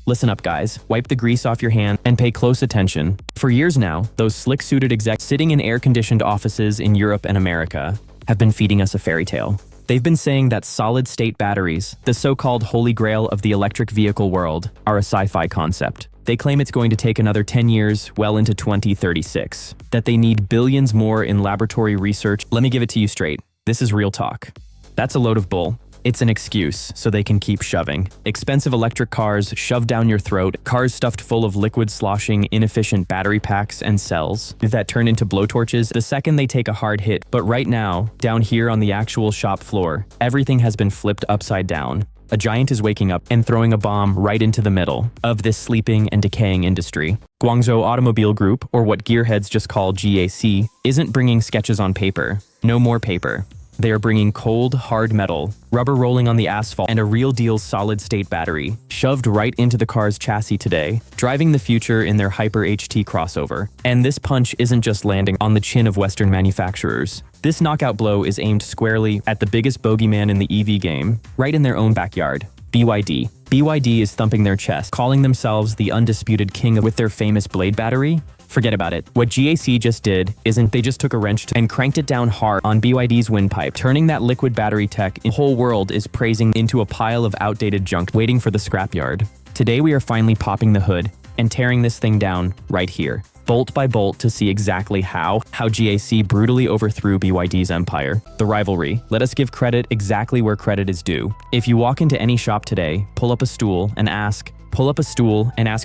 Listen up, guys. Wipe the grease off your hand and pay close attention. For years now, those slick-suited execs sitting in air-conditioned offices in Europe and America have been feeding us a fairy tale. They've been saying that solid-state batteries, the so-called holy grail of the electric vehicle world, are a sci-fi concept. They claim it's going to take another 10 years, well into 2036. That they need billions more in laboratory research. Let me give it to you straight. This is real talk. That's a load of bull. It's an excuse so they can keep shoving. Expensive electric cars shoved down your throat, cars stuffed full of liquid sloshing, inefficient battery packs and cells that turn into blowtorches the second they take a hard hit. But right now, down here on the actual shop floor, everything has been flipped upside down. A giant is waking up and throwing a bomb right into the middle of this sleeping and decaying industry. Guangzhou Automobile Group, or what gearheads just call GAC, isn't bringing sketches on paper. No more paper. They are bringing cold, hard metal, rubber rolling on the asphalt, and a real-deal solid-state battery, shoved right into the car's chassis today, driving the future in their Hyper HT crossover. And this punch isn't just landing on the chin of Western manufacturers. This knockout blow is aimed squarely at the biggest bogeyman in the EV game, right in their own backyard, BYD. BYD is thumping their chest, calling themselves the undisputed king with their famous blade battery. Forget about it. What GAC just did isn't they just took a wrench and cranked it down hard on BYD's windpipe, turning that liquid battery tech the whole world is praising into a pile of outdated junk waiting for the scrapyard. Today we are finally popping the hood and tearing this thing down right here, bolt by bolt, to see exactly how GAC brutally overthrew BYD's empire. The rivalry. Let us give credit exactly where credit is due. If you walk into any shop today, pull up a stool and ask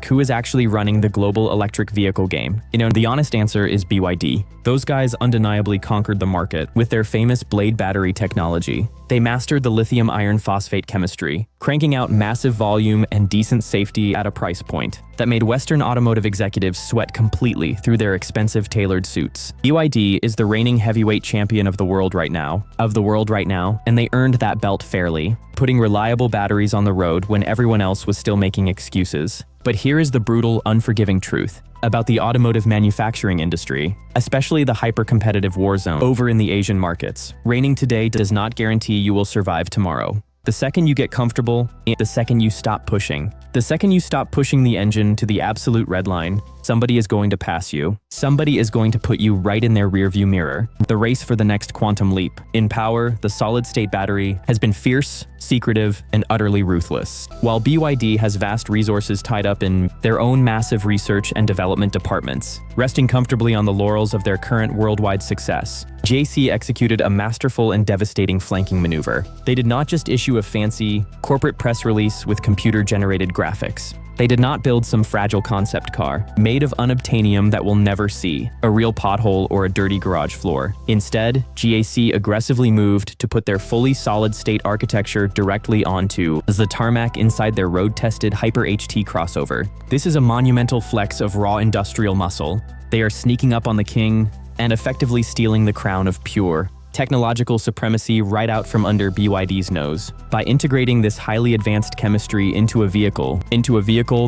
who is actually running the global electric vehicle game. The honest answer is BYD. Those guys undeniably conquered the market with their famous blade battery technology. They mastered the lithium iron phosphate chemistry, cranking out massive volume and decent safety at a price point that made Western automotive executives sweat completely through their expensive tailored suits. BYD is the reigning heavyweight champion of the world right now, and they earned that belt fairly, putting reliable batteries on the road when everyone else was still making excuses. But here is the brutal, unforgiving truth about the automotive manufacturing industry, especially the hyper-competitive war zone over in the Asian markets. Reigning today does not guarantee you will survive tomorrow. The second you get comfortable, the second you stop pushing the engine to the absolute red line, somebody is going to pass you. Somebody is going to put you right in their rearview mirror. The race for the next quantum leap. In power, the solid-state battery has been fierce, secretive, and utterly ruthless. While BYD has vast resources tied up in their own massive research and development departments, resting comfortably on the laurels of their current worldwide success, GAC executed a masterful and devastating flanking maneuver. They did not just issue a fancy, corporate press release with computer-generated graphics. They did not build some fragile concept car, made of unobtainium that we'll never see, a real pothole or a dirty garage floor. Instead, GAC aggressively moved to put their fully solid-state architecture directly onto the tarmac inside their road-tested Hyper HT crossover. This is a monumental flex of raw industrial muscle. They are sneaking up on the king and effectively stealing the crown of pure technological supremacy right out from under BYD's nose. By integrating this highly advanced chemistry into a vehicle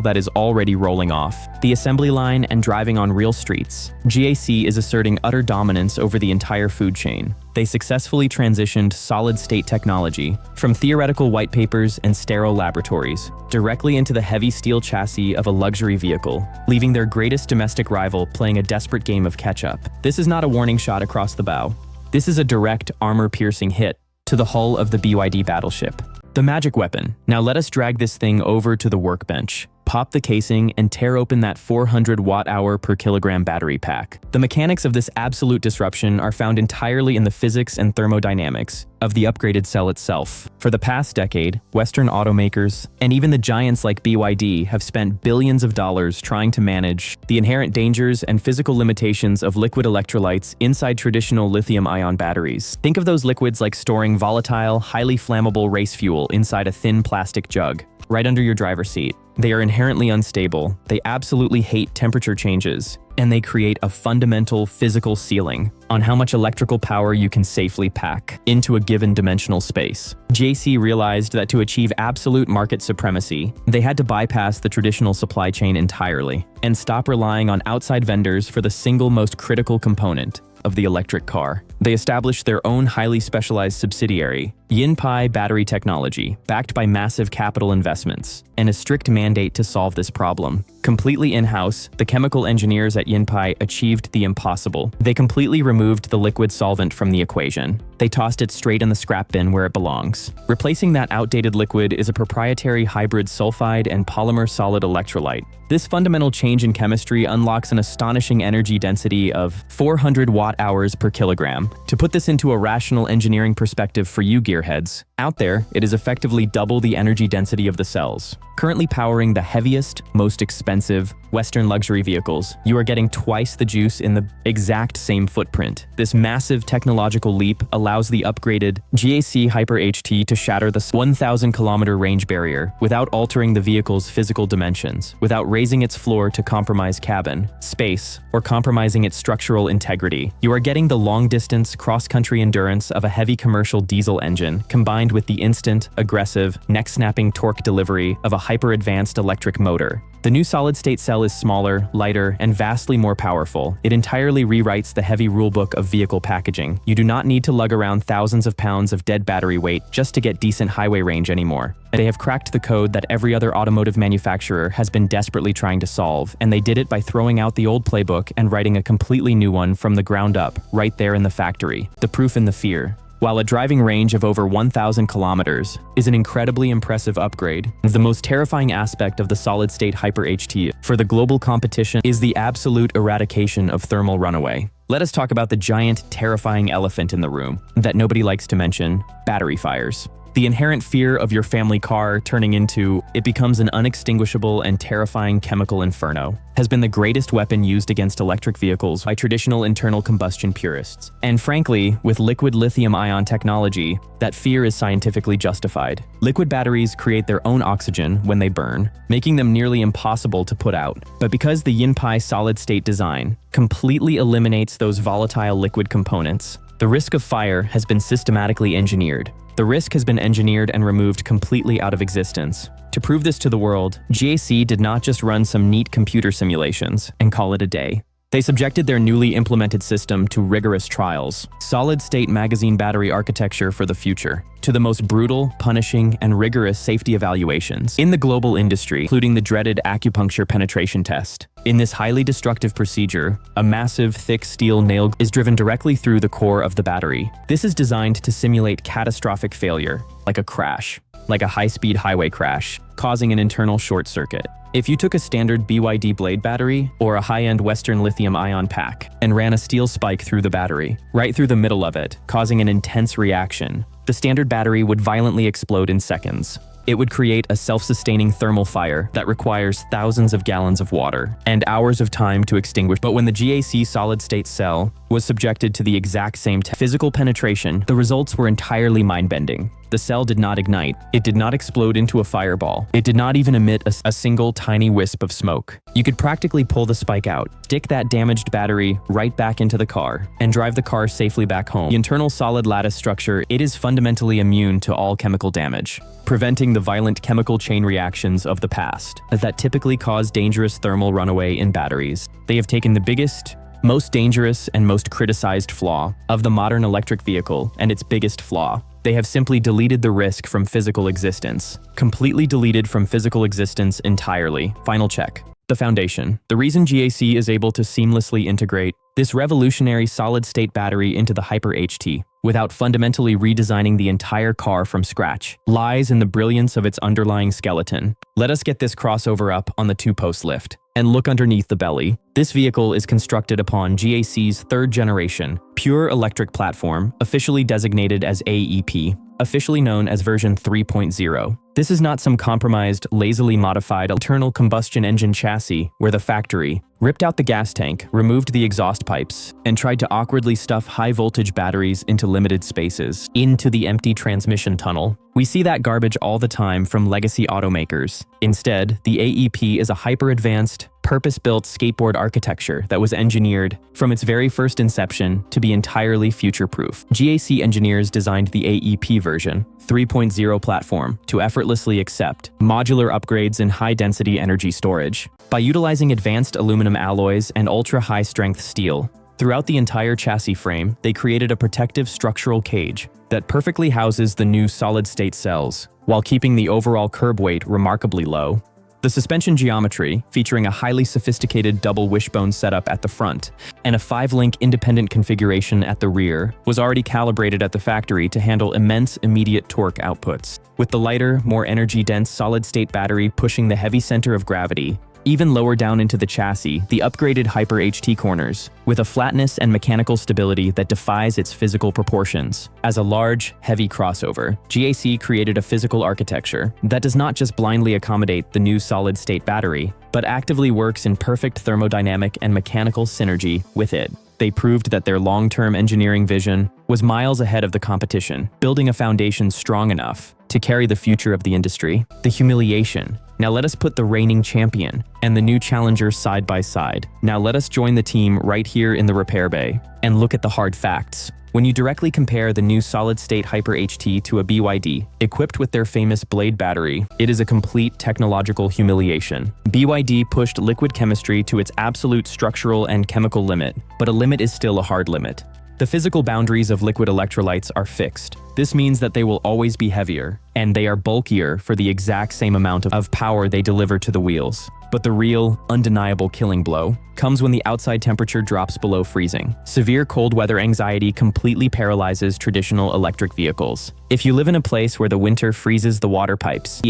that is already rolling off the assembly line and driving on real streets, GAC is asserting utter dominance over the entire food chain. They successfully transitioned solid-state technology from theoretical white papers and sterile laboratories directly into the heavy steel chassis of a luxury vehicle, leaving their greatest domestic rival playing a desperate game of catch-up. This is not a warning shot across the bow. This is a direct, armor-piercing hit to the hull of the BYD battleship. The magic weapon. Now let us drag this thing over to the workbench. Pop the casing and tear open that 400 watt-hour per kilogram battery pack. The mechanics of this absolute disruption are found entirely in the physics and thermodynamics of the upgraded cell itself. For the past decade, Western automakers, and even the giants like BYD, have spent billions of dollars trying to manage the inherent dangers and physical limitations of liquid electrolytes inside traditional lithium-ion batteries. Think of those liquids like storing volatile, highly flammable race fuel inside a thin plastic jug, right under your driver's seat. They are inherently unstable, they absolutely hate temperature changes, and they create a fundamental physical ceiling on how much electrical power you can safely pack into a given dimensional space. GAC realized that to achieve absolute market supremacy, they had to bypass the traditional supply chain entirely and stop relying on outside vendors for the single most critical component of the electric car, They established their own highly specialized subsidiary, Yinpai Battery Technology, backed by massive capital investments, and a strict mandate to solve this problem. Completely in-house, the chemical engineers at Yinpai achieved the impossible. They completely removed the liquid solvent from the equation. They tossed it straight in the scrap bin where it belongs. Replacing that outdated liquid is a proprietary hybrid sulfide and polymer solid electrolyte. This fundamental change in chemistry unlocks an astonishing energy density of 400 watt-hours per kilogram. To put this into a rational engineering perspective for you gearheads, out there, it is effectively double the energy density of the cells. Currently powering the heaviest, most expensive Western luxury vehicles, you are getting twice the juice in the exact same footprint. This massive technological leap allows the upgraded GAC Hyper HT to shatter the 1,000-kilometer range barrier without altering the vehicle's physical dimensions, without raising its floor to compromise cabin, space, or compromising its structural integrity. You are getting the long-distance, cross-country endurance of a heavy commercial diesel engine combined with the instant, aggressive, neck-snapping torque delivery of a hyper-advanced electric motor. The new solid-state cell is smaller, lighter, and vastly more powerful. It entirely rewrites the heavy rulebook of vehicle packaging. You do not need to lug around thousands of pounds of dead battery weight just to get decent highway range anymore. They have cracked the code that every other automotive manufacturer has been desperately trying to solve, and they did it by throwing out the old playbook and writing a completely new one from the ground up, right there in the factory. The proof in the fear. While a driving range of over 1,000 kilometers is an incredibly impressive upgrade, the most terrifying aspect of the solid-state Hyper HT for the global competition is the absolute eradication of thermal runaway. Let us talk about the giant, terrifying elephant in the room that nobody likes to mention: battery fires. The inherent fear of your family car turning into it becomes an unextinguishable and terrifying chemical inferno has been the greatest weapon used against electric vehicles by traditional internal combustion purists. And frankly, with liquid lithium-ion technology, that fear is scientifically justified. Liquid batteries create their own oxygen when they burn, making them nearly impossible to put out. But because the Yinpai solid-state design completely eliminates those volatile liquid components, the risk of fire has been systematically engineered. The risk has been engineered and removed completely out of existence. To prove this to the world, GAC did not just run some neat computer simulations and call it a day. They subjected their newly implemented system to rigorous trials, solid-state magazine battery architecture for the future, to the most brutal, punishing, and rigorous safety evaluations in the global industry, including the dreaded acupuncture penetration test. In this highly destructive procedure, a massive, thick steel nail is driven directly through the core of the battery. This is designed to simulate catastrophic failure, like a crash, like a high-speed highway crash, causing an internal short circuit. If you took a standard BYD Blade battery or a high-end Western lithium-ion pack and ran a steel spike through the battery, right through the middle of it, causing an intense reaction, the standard battery would violently explode in seconds. It would create a self-sustaining thermal fire that requires thousands of gallons of water and hours of time to extinguish. But when the GAC solid-state cell was subjected to the exact same physical penetration, the results were entirely mind-bending. The cell did not ignite. It did not explode into a fireball. It did not even emit a single tiny wisp of smoke. You could practically pull the spike out, stick that damaged battery right back into the car, and drive the car safely back home. The internal solid lattice structure, it is fundamentally immune to all chemical damage, preventing the violent chemical chain reactions of the past that typically cause dangerous thermal runaway in batteries. They have taken the biggest, most dangerous, and most criticized flaw of the modern electric vehicle and its biggest flaw. They have simply deleted the risk from physical existence. Completely deleted from physical existence entirely. Final check. The foundation. The reason GAC is able to seamlessly integrate this revolutionary solid-state battery into the Hyper HT without fundamentally redesigning the entire car from scratch lies in the brilliance of its underlying skeleton. Let us get this crossover up on the two-post lift and look underneath the belly. This vehicle is constructed upon GAC's third-generation pure electric platform, officially designated as AEP, officially known as version 3.0. This is not some compromised, lazily modified internal combustion engine chassis where the factory ripped out the gas tank, removed the exhaust pipes, and tried to awkwardly stuff high-voltage batteries into limited spaces, into the empty transmission tunnel. We see that garbage all the time from legacy automakers. Instead, the AEP is a hyper-advanced, purpose-built skateboard architecture that was engineered from its very first inception to be entirely future-proof. GAC engineers designed the AEP version 3.0 platform to effortlessly accept modular upgrades in high-density energy storage. By utilizing advanced aluminum alloys and ultra-high-strength steel, Throughout the entire chassis frame, they created a protective structural cage that perfectly houses the new solid-state cells, while keeping the overall curb weight remarkably low. The suspension geometry, featuring a highly sophisticated double wishbone setup at the front and a 5-link independent configuration at the rear, was already calibrated at the factory to handle immense immediate torque outputs. With the lighter, more energy-dense solid-state battery pushing the heavy center of gravity, even lower down into the chassis, the upgraded Hyper HT corners, with a flatness and mechanical stability that defies its physical proportions. As a large, heavy crossover, GAC created a physical architecture that does not just blindly accommodate the new solid-state battery, but actively works in perfect thermodynamic and mechanical synergy with it. They proved that their long-term engineering vision was miles ahead of the competition, building a foundation strong enough to carry the future of the industry. The humiliation. Now let us put the reigning champion and the new challenger side by side. Now let us join the team right here in the repair bay and look at the hard facts. When you directly compare the new solid-state Hyper HT to a BYD, equipped with their famous Blade battery, it is a complete technological humiliation. BYD pushed liquid chemistry to its absolute structural and chemical limit, but a limit is still a hard limit. The physical boundaries of liquid electrolytes are fixed. This means that they will always be heavier, and they are bulkier for the exact same amount of power they deliver to the wheels. But the real, undeniable killing blow comes when the outside temperature drops below freezing. Severe cold weather anxiety completely paralyzes traditional electric vehicles. If you live in a place where the winter freezes the water pipes,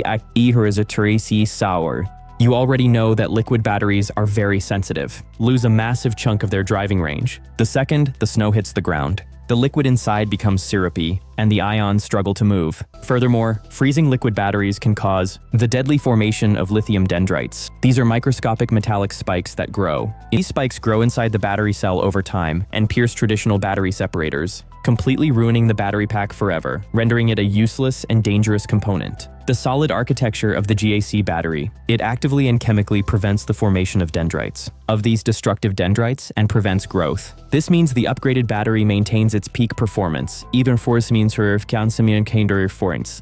you already know that liquid batteries are very sensitive, lose a massive chunk of their driving range. The second the snow hits the ground, the liquid inside becomes syrupy, and the ions struggle to move. Furthermore, freezing liquid batteries can cause the deadly formation of lithium dendrites. These are microscopic metallic spikes that grow. These spikes grow inside the battery cell over time and pierce traditional battery separators, completely ruining the battery pack forever, rendering it a useless and dangerous component. The solid architecture of the GAC battery, it actively and chemically prevents the formation of dendrites, of these destructive dendrites, and prevents growth. This means the upgraded battery maintains its peak performance, even for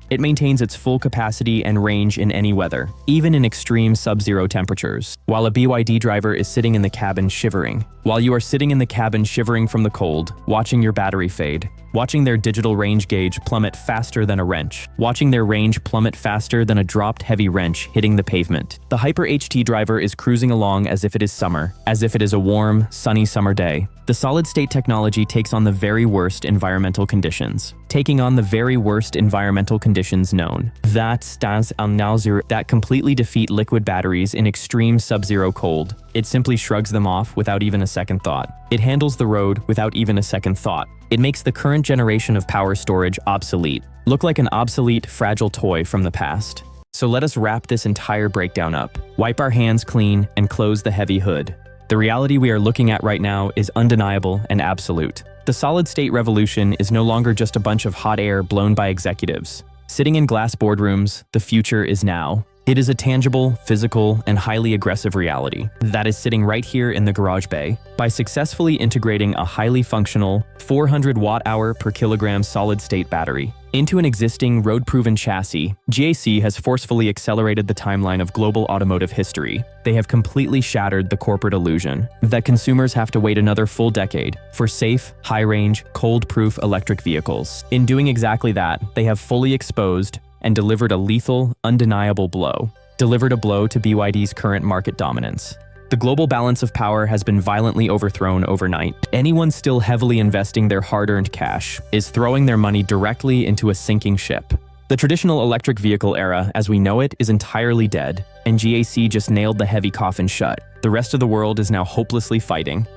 it maintains its full capacity and range in any weather, even in extreme sub-zero temperatures. While a BYD driver is sitting in the cabin shivering, while you are sitting in the cabin shivering from the cold, watching your battery fade, watching their digital range gauge plummet faster than a wrench, watching their range plummet faster than a dropped heavy wrench hitting the pavement. The Hyper HT driver is cruising along as if it is summer, as if it is a warm, sunny summer day. The solid-state technology takes on the very worst environmental conditions, taking on the very worst environmental conditions known. That completely defeat liquid batteries in extreme sub-zero cold. It simply shrugs them off without even a second thought. It handles the road without even a second thought. It makes the current generation of power storage obsolete, look like an obsolete, fragile toy from the past. So let us wrap this entire breakdown up, wipe our hands clean, and close the heavy hood. The reality we are looking at right now is undeniable and absolute. The solid-state revolution is no longer just a bunch of hot air blown by executives. Sitting in glass boardrooms, the future is now. It is a tangible, physical, and highly aggressive reality that is sitting right here in the garage bay. By successfully integrating a highly functional 400 watt-hour per kilogram solid-state battery into an existing road-proven chassis, GAC has forcefully accelerated the timeline of global automotive history. They have completely shattered the corporate illusion that consumers have to wait another full decade for safe, high-range, cold-proof electric vehicles. In doing exactly that, they have fully exposed and delivered a lethal, undeniable blow. Delivered a blow to BYD's current market dominance. The global balance of power has been violently overthrown overnight. Anyone still heavily investing their hard-earned cash is throwing their money directly into a sinking ship. The traditional electric vehicle era, as we know it, is entirely dead, and GAC just nailed the heavy coffin shut. The rest of the world is now hopelessly fighting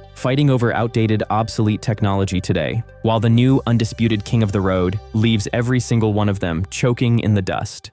over outdated, obsolete technology today, while the new, undisputed king of the road leaves every single one of them choking in the dust.